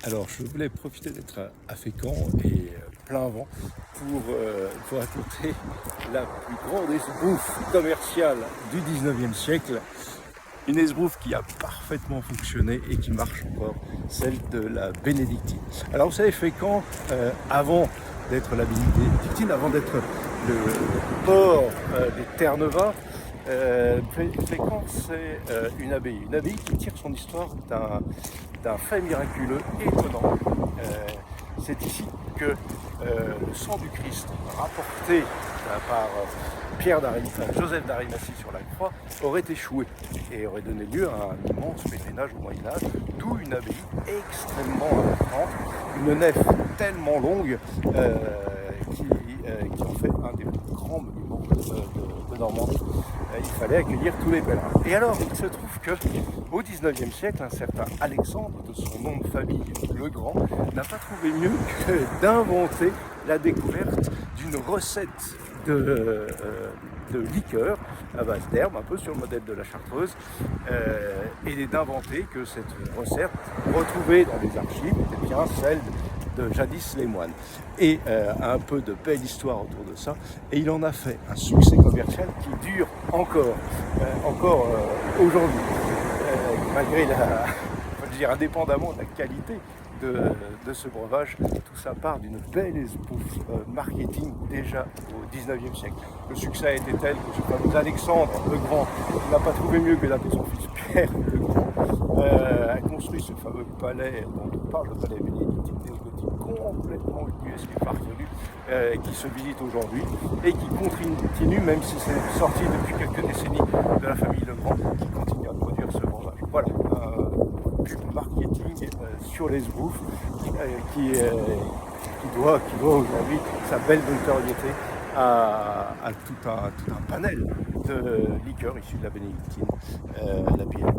Alors, je voulais profiter d'être à Fécamp et plein vent pour vous raconter la plus grande esbrouffe commerciale du 19e siècle. Une esbrouffe qui a parfaitement fonctionné et qui marche encore, celle de la bénédictine. Alors, vous savez, Fécamp, avant d'être la bénédictine, avant d'être le port des Terre-Neuve, Fécamp, c'est une abbaye qui tire son histoire d'un fait miraculeux étonnant. C'est ici que le sang du Christ rapporté par Joseph d'Arimathie sur la croix aurait échoué et aurait donné lieu à un immense pèlerinage au Moyen-Âge, d'où une abbaye extrêmement importante, une nef tellement longue qui en fait un des plus grands monuments de Normandie. Il fallait accueillir tous les pèlerins. Et alors, il se trouve qu'au XIXe siècle, un certain Alexandre, de son nom de famille Le Grand, n'a pas trouvé mieux que d'inventer la découverte d'une recette de liqueur à base d'herbes, un peu sur le modèle de la chartreuse, et d'inventer que cette recette, retrouvée dans les archives, était bien celle de jadis les moines. Et un peu de belle histoire autour de ça, et il en a fait un succès commercial qui dure encore aujourd'hui, malgré indépendamment de la qualité de ce breuvage. Tout ça part d'une belle esbrouffe marketing déjà au 19e siècle. Le succès a été tel que ce fameux Alexandre le Grand n'a pas trouvé mieux que d'appeler son fils Pierre le Grand, a construit ce fameux palais dont on parle, le palais bénédictine complètement ubuesque et farfelu, qui se visite aujourd'hui et qui continue, même si c'est sorti depuis quelques décennies de la famille Legrand, qui continue à produire ce breuvage. Voilà, pub marketing sur l'esbrouffe qui doit aujourd'hui sa belle notoriété à tout un panel de liqueurs issues de la bénédictine, la bière.